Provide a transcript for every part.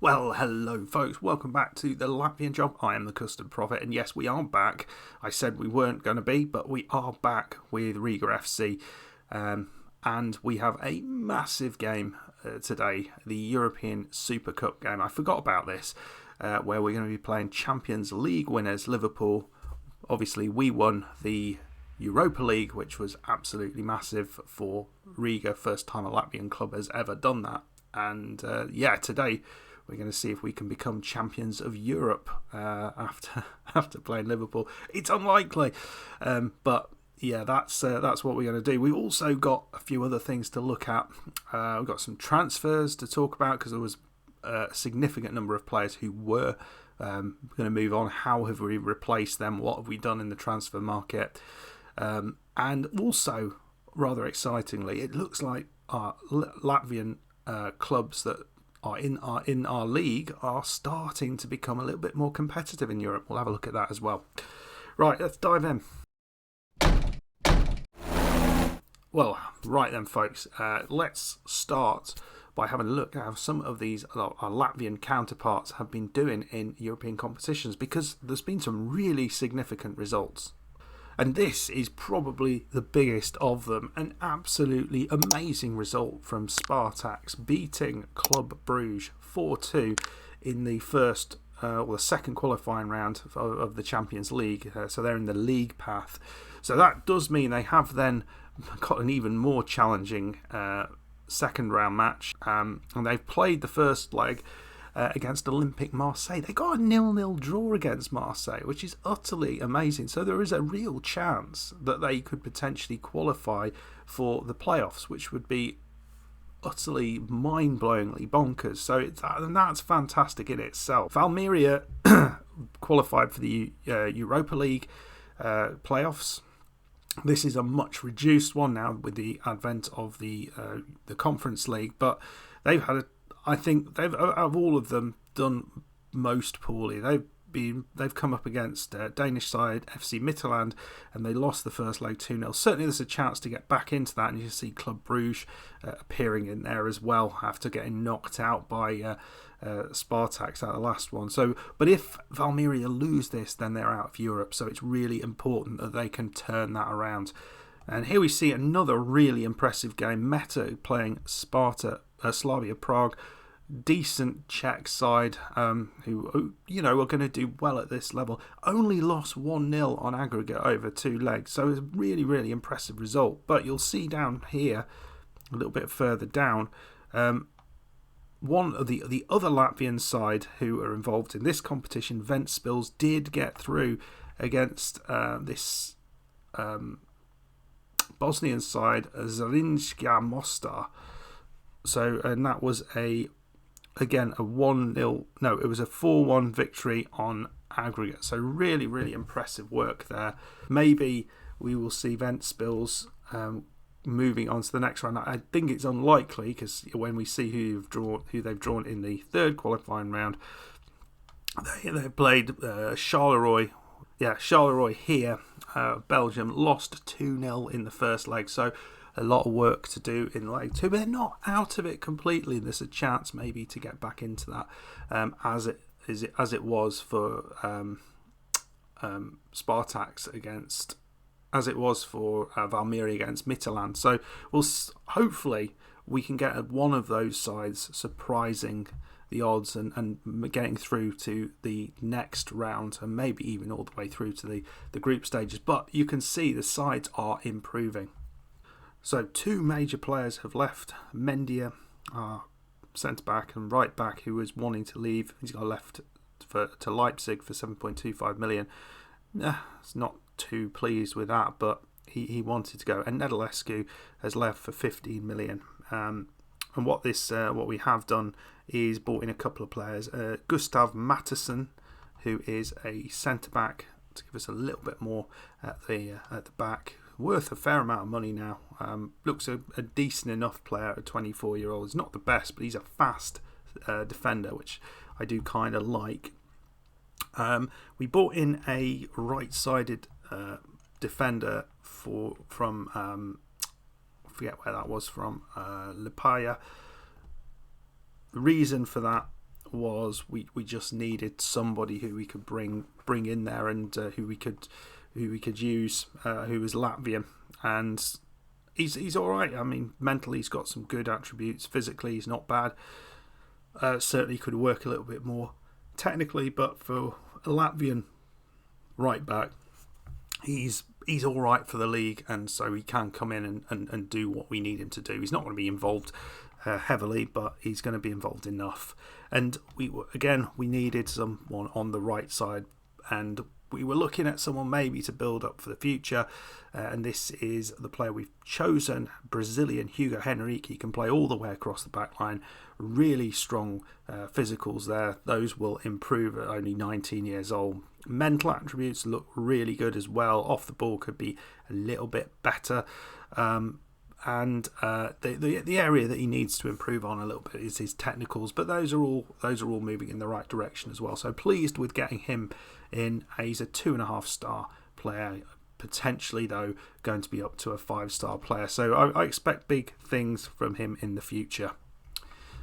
Well, hello folks, welcome back to the Latvian Job. I am the Custard Prophet, and yes, we are back. I said we weren't going to be, but we are back with Riga FC. And we have a massive game today, the European Super Cup game. I forgot about this, where we're going to be playing Champions League winners, Liverpool. Obviously, we won the Europa League, which was absolutely massive for Riga. First time a Latvian club has ever done that. And today we're going to see if we can become champions of Europe after playing Liverpool. It's unlikely, but yeah, that's what we're going to do. We've also got a few other things to look at. We've got some transfers to talk about because there was a significant number of players who were going to move on. How have we replaced them? What have we done in the transfer market? And also, rather excitingly, it looks like our Latvian clubs that are in our league are starting to become a little bit more competitive in Europe. We'll have a look at that as well. Right, let's dive in. Well, right then, folks. Let's start by having a look at how some of these our Latvian counterparts have been doing in European competitions, because there's been some really significant results. And this is probably the biggest of them. An absolutely amazing result from Spartaks, beating Club Bruges 4-2 in the second qualifying round of the Champions League. So they're in the league path. So that does mean they have then got an even more challenging second round match. And they've played the first leg against Olympique Marseille. They got a 0-0 draw against Marseille, which is utterly amazing. So there is a real chance that they could potentially qualify for the playoffs, which would be utterly mind-blowingly bonkers. So that's fantastic in itself. Valmiera qualified for the Europa League playoffs. This is a much reduced one now with the advent of the Conference League, but they've had I think they've, out of all of them, done most poorly. They've come up against Danish side FC Midtjylland, and they lost the first leg 2-0. Certainly there's a chance to get back into that, and you see Club Bruges appearing in there as well after getting knocked out by Spartaks at the last one. But if Valmiera lose this, then they're out of Europe, so it's really important that they can turn that around. And here we see another really impressive game. Meta playing Slavia Prague, decent Czech side who are going to do well at this level. Only lost 1-0 on aggregate over two legs, so it's a really, really impressive result. But you'll see down here, a little bit further down, one of the other Latvian side who are involved in this competition, Ventspils, did get through against this Bosnian side, Zrinjska Mostar. So, and that was a 1-0, no, it was a 4-1 victory on aggregate. So really, really impressive work there. Maybe we will see Ventspils moving on to the next round. I think it's unlikely, because when we see who they've drawn in the third qualifying round, they played Charleroi. Yeah, Charleroi here, Belgium, lost 2-0 in the first leg. So a lot of work to do in leg two, but they're not out of it completely. There's a chance maybe to get back into that, as it was for Spartaks against, as it was for Valmiera against Midtjylland. So hopefully we can get one of those sides surprising the odds and getting through to the next round, and maybe even all the way through to the group stages. But you can see the sides are improving. So two major players have left. Mendia, centre back, and right back, who was wanting to leave. He's got left to Leipzig for 7.25 million. It's not too pleased with that, but he wanted to go. And Nedalescu has left for 15 million. And what we have done is brought in a couple of players. Gustav Matteson, who is a centre back, to give us a little bit more at the back. Worth a fair amount of money now. Looks a decent enough player at 24-year-old. He's not the best, but he's a fast defender, which I do kind of like. We bought in a right-sided defender from I forget where that was from, Lipaia. The reason for that was we just needed somebody who we could bring in there and who we could use, who was Latvian, and he's all right. I mean, mentally he's got some good attributes. Physically he's not bad. Certainly could work a little bit more technically, but for a Latvian right back, he's all right for the league, and so he can come in and do what we need him to do. He's not going to be involved heavily, but he's going to be involved enough. And we needed someone on the right side, and we were looking at someone maybe to build up for the future, and this is the player we've chosen, Brazilian Hugo Henrique. He can play all the way across the back line, really strong physicals there. Those will improve at only 19 years old. Mental attributes look really good as well. Off the ball could be a little bit better. And the area that he needs to improve on a little bit is his technicals, but those are all moving in the right direction as well. So pleased with getting him in. He's a 2.5 star player, potentially though going to be up to a 5-star player. So I expect big things from him in the future.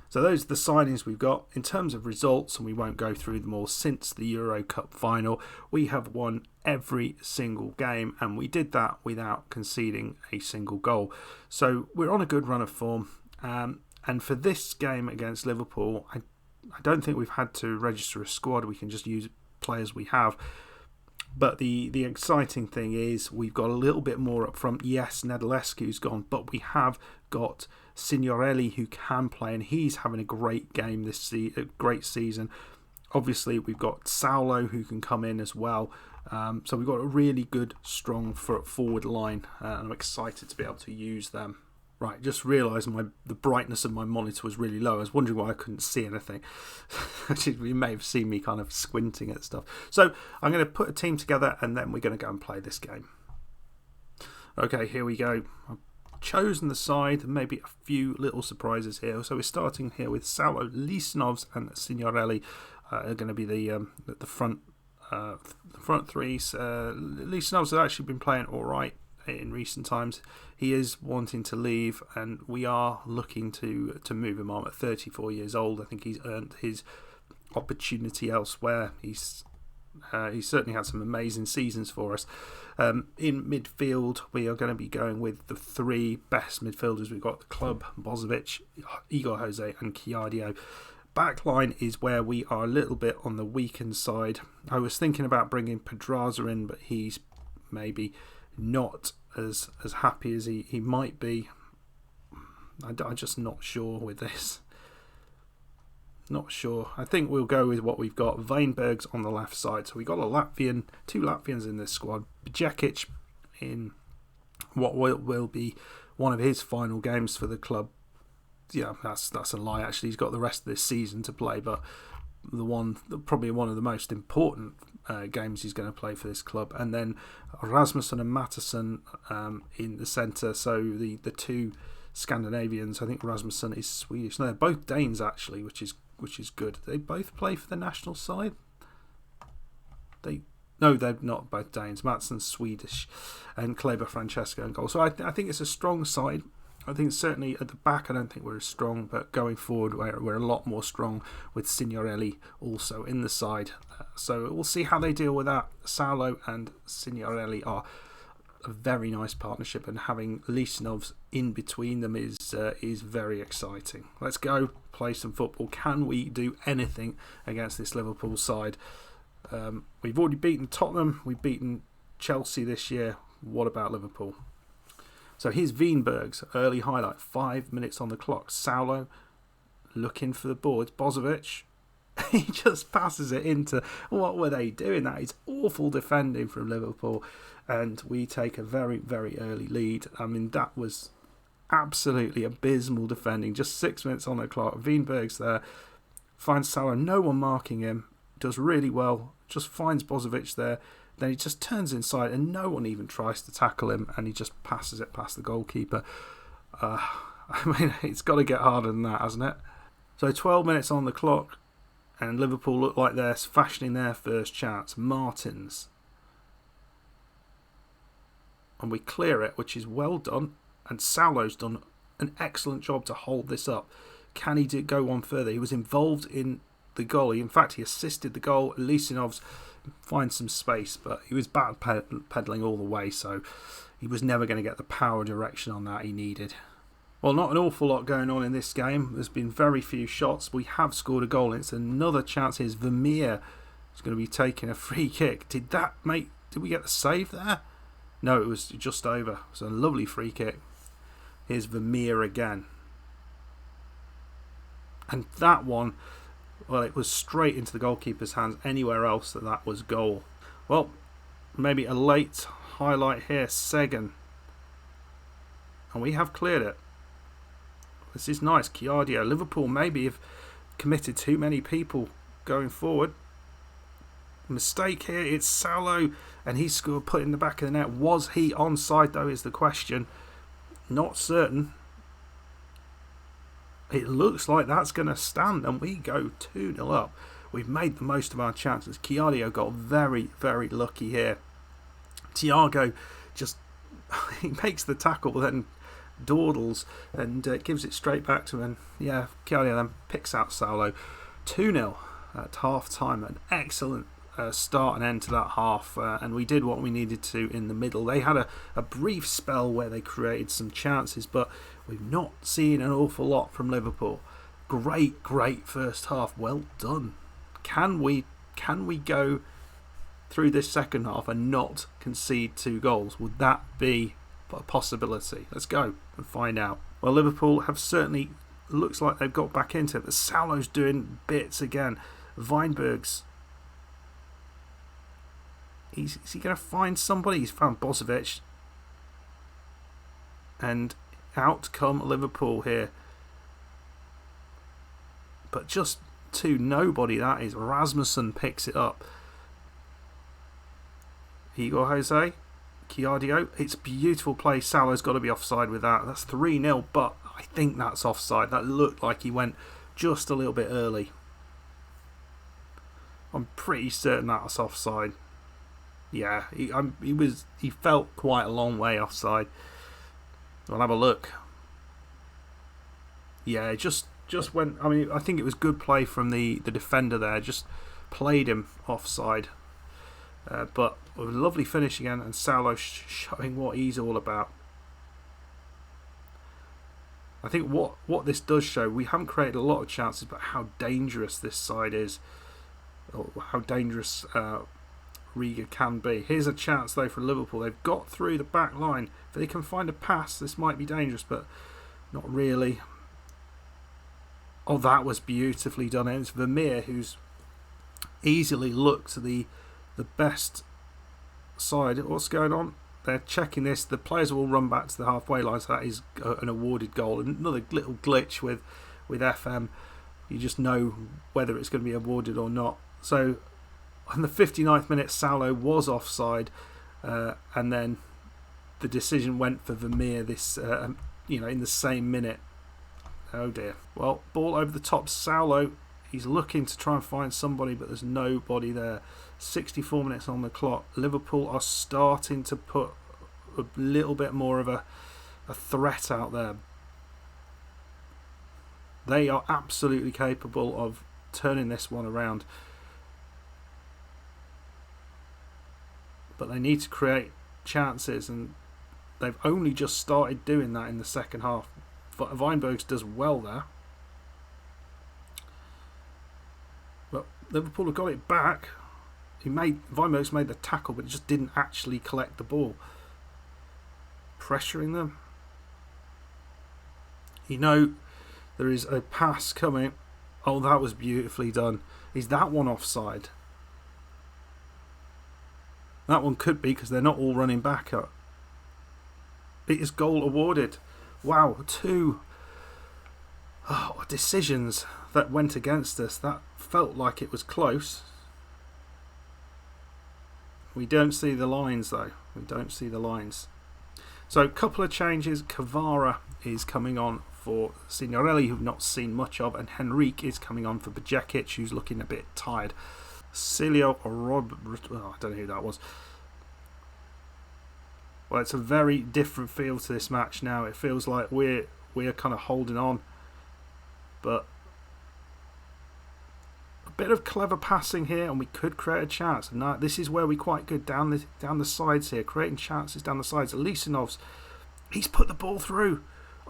So those are the signings we've got. In terms of results, and we won't go through them all, since the Euro Cup final, we have won every single game, and we did that without conceding a single goal. So we're on a good run of form. And for this game against Liverpool, I don't think we've had to register a squad. We can just use players we have. But the exciting thing is we've got a little bit more up front. Yes, Nedalescu's gone, but we have got Signorelli who can play, and he's having a great game great season. Obviously, we've got Saulo who can come in as well. So we've got a really good, strong forward line, and I'm excited to be able to use them. Right, just realised the brightness of my monitor was really low. I was wondering why I couldn't see anything. You may have seen me kind of squinting at stuff. So I'm going to put a team together, and then we're going to go and play this game. Okay, here we go. I've chosen the side, maybe a few little surprises here. So we're starting here with Saulo, Lisenovs and Signorelli are going to be the front three. Lisenovs has actually been playing all right in recent times. He is wanting to leave, and we are looking to move him on at 34 years old. I think he's earned his opportunity elsewhere. He's certainly had some amazing seasons for us. In midfield, we are going to be going with the three best midfielders we've got at the club: Bozovic, Igor Jose and Chiadio. Backline is where we are a little bit on the weakened side. I was thinking about bringing Pedraza in, but he's maybe not as happy as he might be. I'm just not sure with this. Not sure. I think we'll go with what we've got. Weinberg's on the left side. So we've got two Latvians in this squad. Bjekic in what will be one of his final games for the club. Yeah, that's a lie. Actually, he's got the rest of this season to play, but probably one of the most important games he's going to play for this club. And then Rasmussen and Mattisson in the centre. So the two Scandinavians. I think Rasmussen is Swedish. No, they're both Danes actually, which is good. They both play for the national side. No, they're not both Danes. Matsson's Swedish, and Kleber Francesco in goal. So I think it's a strong side. I think certainly at the back I don't think we're as strong, but going forward we're a lot more strong with Signorelli also in the side. So we'll see how they deal with that. Saulo and Signorelli are a very nice partnership, and having Lisenovs in between them is very exciting. Let's go play some football. Can we do anything against this Liverpool side? We've already beaten Tottenham, we've beaten Chelsea this year. What about Liverpool? So here's Weinberg's early highlight. 5 minutes on the clock. Saulo looking for the ball. It's Bozovic. He just passes it into... What were they doing? That is awful defending from Liverpool. And we take a very, very early lead. I mean, that was absolutely abysmal defending. Just 6 minutes on the clock. Weinberg's there. Finds Saulo. No one marking him. Does really well. Just finds Bozovic there. Then he just turns inside and no one even tries to tackle him, and he just passes it past the goalkeeper. I mean, it's got to get harder than that, hasn't it? So 12 minutes on the clock, and Liverpool look like they're fashioning their first chance. Martins. And we clear it, which is well done. And Saulo's done an excellent job to hold this up. Can he go on further? He was involved in the goal. In fact, he assisted the goal. Lissinov's find some space, but he was backpedaling all the way, so he was never going to get the power direction on that he needed. Well, not an awful lot going on in this game. There's been very few shots. We have scored a goal, and it's another chance. Here's Vermeer. He's going to be taking a free kick. Did we get the save there? No, it was just over. It's a lovely free kick. Here's Vermeer again. And that one, well, it was straight into the goalkeeper's hands. Anywhere else that was goal. Well, maybe a late highlight here. Seguin. And we have cleared it. This is nice. Chiardio. Liverpool maybe have committed too many people going forward. Mistake here. It's Salo, and he's scored, put in the back of the net. Was he onside though is the question. Not certain. It looks like that's going to stand, and we go 2-0 up. We've made the most of our chances. Chiardio got very, very lucky here. Thiago just he makes the tackle, but then dawdles and gives it straight back to him. Yeah, Chiardio then picks out Salo. 2-0 at half time. An excellent start and end to that half, and we did what we needed to in the middle. They had a brief spell where they created some chances, but we've not seen an awful lot from Liverpool. Great first half. Well done. Can we go through this second half and not concede 2 goals? Would that be a possibility? Let's go and find out. Well, Liverpool have certainly looks like they've got back into it, but Salo's doing bits again. Weinberg's. Is he going to find somebody? He's found Bozovic. And out come Liverpool here. But just to nobody, that is. Rasmussen picks it up. Igor Jose. Chiardio. It's beautiful play. Salo's got to be offside with that. That's 3-0, but I think that's offside. That looked like he went just a little bit early. I'm pretty certain that's offside. Yeah, he felt quite a long way offside. I'll have a look. Yeah, just went. I mean, I think it was good play from the defender there. Just played him offside. But a lovely finish again, and Salo showing what he's all about. I think what this does show, we haven't created a lot of chances, but how dangerous this side is, or how dangerous Riga can be. Here's a chance though for Liverpool. They've got through the back line. If they can find a pass, this might be dangerous, but not really. Oh, that was beautifully done. And it's Vermeer who's easily looked the best side. What's going on? They're checking this. The players will run back to the halfway line, so that is an awarded goal. Another little glitch with FM. You just know whether it's going to be awarded or not. So on the 59th minute, Salo was offside, and then the decision went for Vermeer this in the same minute. Oh dear. Well, ball over the top. Salo, he's looking to try and find somebody, but there's nobody there. 64 minutes on the clock. Liverpool are starting to put a little bit more of a threat out there. They are absolutely capable of turning this one around. But they need to create chances, and they've only just started doing that in the second half. Weinbergs does well there. But Liverpool have got it back. Weinbergs made the tackle, but just didn't actually collect the ball. Pressuring them. There is a pass coming. Oh, that was beautifully done. Is that one offside? That one could be, because they're not all running back up. It is goal awarded. Wow, 2 decisions that went against us. That felt like it was close. We don't see the lines though. We don't see the lines. So a couple of changes. Kvara is coming on for Signorelli, who we've not seen much of, and Henrique is coming on for Bajekic, who's looking a bit tired. Cilio or I don't know who that was. Well, it's a very different feel to this match now. It feels like we're kind of holding on, but bit of clever passing here, and we could create a chance. And this is where we're quite good down the sides here, creating chances down the sides. Lisanov's, he's put the ball through.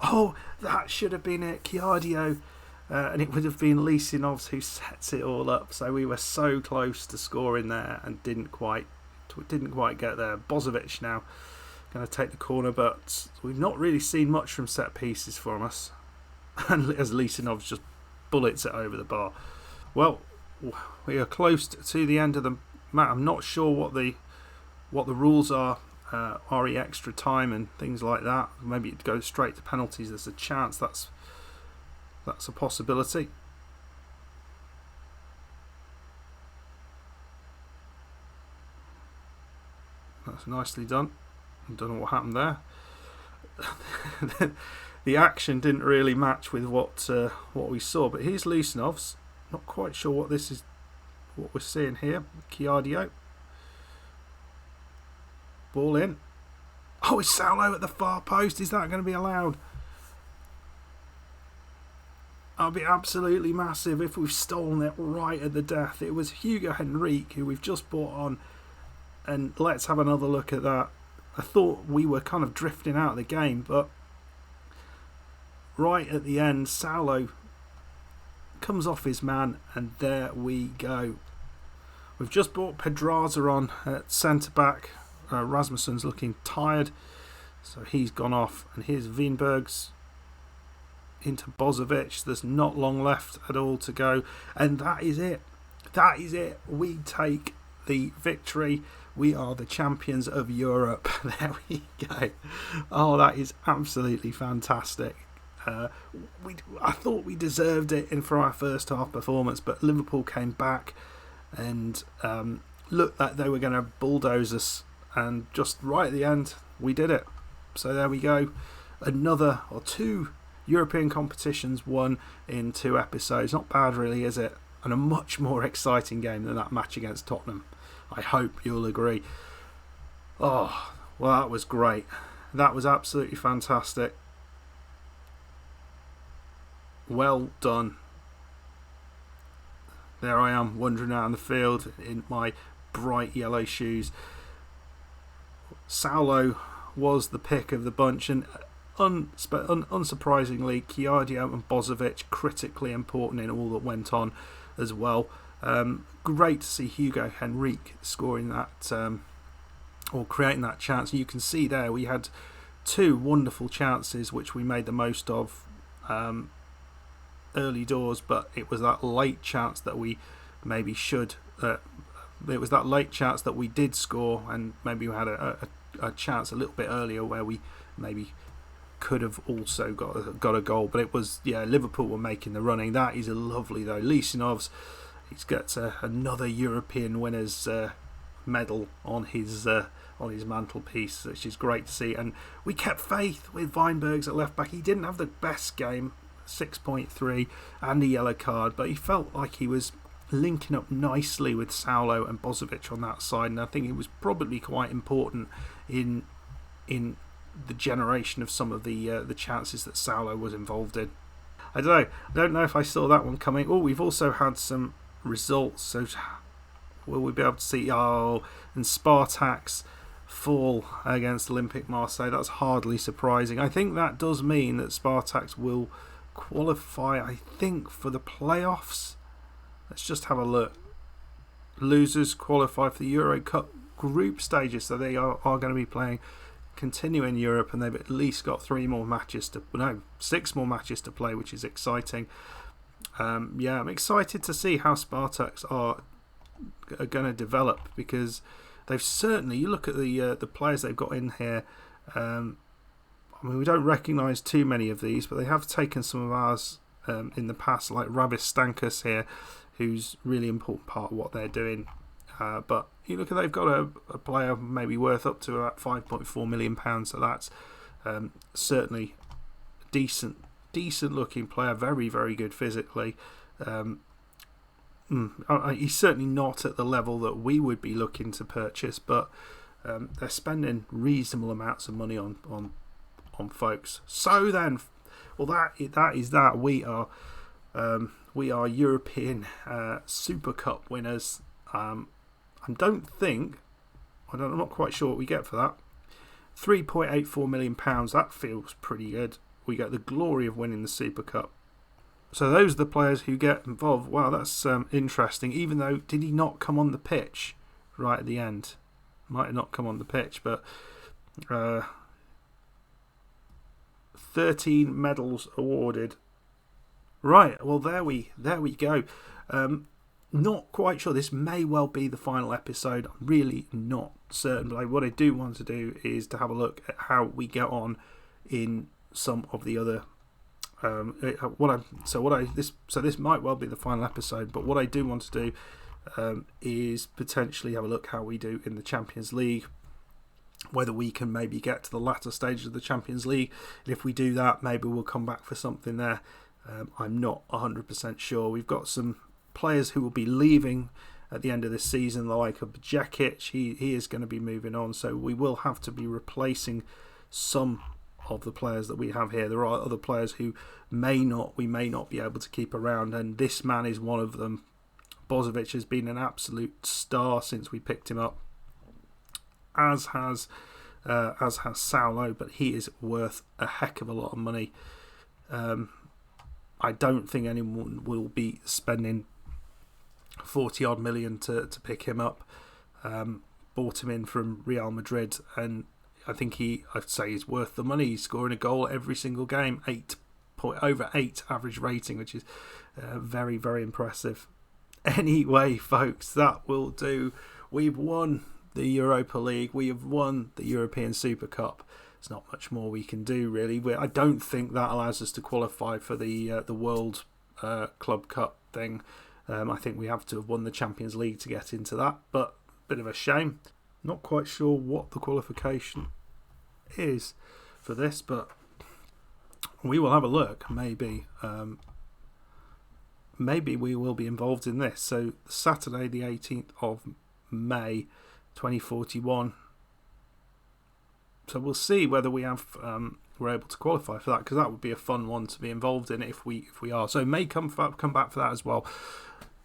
Oh, that should have been it, Kiardio. And it would have been Lisanov's who sets it all up. So we were so close to scoring there and didn't quite get there. Bozovic now going to take the corner, but we've not really seen much from set pieces from us. And as Lisanov's just bullets it over the bar. Well, we are close to the end of the match. I'm not sure what the rules are, RE extra time and things like that. Maybe it goes straight to penalties. There's a chance that's a possibility. That's nicely done. I don't know what happened there. The action didn't really match with what we saw, but here's Lisanov's. Not quite sure what we're seeing here. Kiardio. Ball in. Oh, it's Saulo at the far post. Is that going to be allowed? That'll be absolutely massive if we've stolen it right at the death. It was Hugo Henrique who we've just brought on, and let's have another look at that. I thought we were kind of drifting out of the game, but right at the end, Saulo comes off his man, and there we go. We've just brought Pedraza on at centre-back. Rasmussen's looking tired, so he's gone off. And here's Wienberg's into Bozovic. There's not long left at all to go. And that is it. That is it. We take the victory. We are the champions of Europe. There we go. Oh, that is absolutely fantastic. I thought we deserved it for our first half performance, but Liverpool came back and looked like they were going to bulldoze us, and just right at the end we did it. So there we go, another or two European competitions won in 2 episodes. Not bad really, is it? And a much more exciting game than that match against Tottenham. I hope you'll agree. Oh, well, that was great. That was absolutely fantastic. Well done. There I am, wandering around the field in my bright yellow shoes. Saulo was the pick of the bunch, and unsurprisingly, Kiardio and Bozovic critically important in all that went on as well. Great to see Hugo Henrique scoring that, or creating that chance. And you can see there we had 2 wonderful chances which we made the most of early doors, but it was that late chance that we maybe should. It was that late chance that we did score, and maybe we had a chance a little bit earlier where we maybe could have also got a goal. But it was, Liverpool were making the running. That is lovely though. Lisanov's, he's got another European winners medal on his mantelpiece, which is great to see. And we kept faith with Weinbergs at left back. He didn't have the best game, 6.3 and a yellow card, but he felt like he was linking up nicely with Saulo and Bozovic on that side, and I think it was probably quite important in the generation of some of the chances that Saulo was involved in. I don't know if I saw that one coming. Oh, we've also had some results, so will we be able to see and Spartak's fall against Olympique Marseille? That's hardly surprising. I think that does mean that Spartak's will qualify, I think, for the playoffs. Let's just have a look. Losers qualify for the Euro Cup group stages, so they are going to be continuing Europe, and they've at least got 6 more matches to play, which is exciting. I'm excited to see how Spartak's are going to develop, because they've certainly, you look at the players they've got in here. We don't recognise too many of these, but they have taken some of ours in the past, like Ravis Stankus here, who's really important part of what they're doing. But you look at, they've got a player maybe worth up to about £5.4 million, so that's certainly decent looking player, very, very good physically. He's certainly not at the level that we would be looking to purchase, but they're spending reasonable amounts of money on folks. So then, well, that is that. We are We are European Super Cup winners. I'm not quite sure what we get for that. £3.84 million. That feels pretty good. We get the glory of winning the Super Cup. So those are the players who get involved. Wow, that's interesting. Even though, did he not come on the pitch right at the end? Might have not come on the pitch, but 13 medals awarded. Right, well there we go. Not quite sure. This may well be the final episode. I'm really not certain. But what I do want to do is to have a look at how we get on in some of the other. This might well be the final episode. But what I do want to do is potentially have a look how we do in the Champions League. Whether we can maybe get to the latter stages of the Champions League. And if we do that, maybe we'll come back for something there. I'm not 100% sure. We've got some players who will be leaving at the end of this season, the like of Jekic. He is going to be moving on, so we will have to be replacing some of the players that we have here. There are other players who we may not be able to keep around, and this man is one of them. Bozovic has been an absolute star since we picked him up, as has Saulo, but he is worth a heck of a lot of money. I don't think anyone will be spending 40 odd million to pick him up. Bought him in from Real Madrid, and I think I'd say he's worth the money. He's scoring a goal every single game, over 8 average rating, which is very, very impressive. Anyway, folks, that will do. We've won the Europa League. We have won the European Super Cup. There's not much more we can do, really. I don't think that allows us to qualify for the World Club Cup thing. I think we have to have won the Champions League to get into that, but a bit of a shame. Not quite sure what the qualification is for this, but we will have a look. Maybe we will be involved in this. So Saturday the 18th of May 2041. So we'll see whether we're able to qualify for that, because that would be a fun one to be involved in if we are. So may come back for that as well.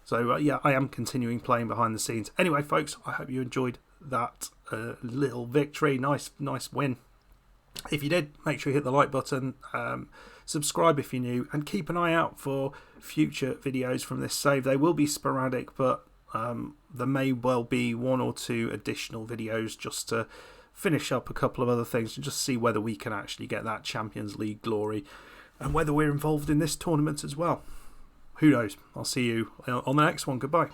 So I am continuing playing behind the scenes. Anyway, folks, I hope you enjoyed that little victory. Nice win. If you did, make sure you hit the like button, subscribe if you're new, and keep an eye out for future videos from this save. They will be sporadic, but there may well be 1 or 2 additional videos just to finish up a couple of other things and just see whether we can actually get that Champions League glory and whether we're involved in this tournament as well. Who knows? I'll see you on the next one. Goodbye.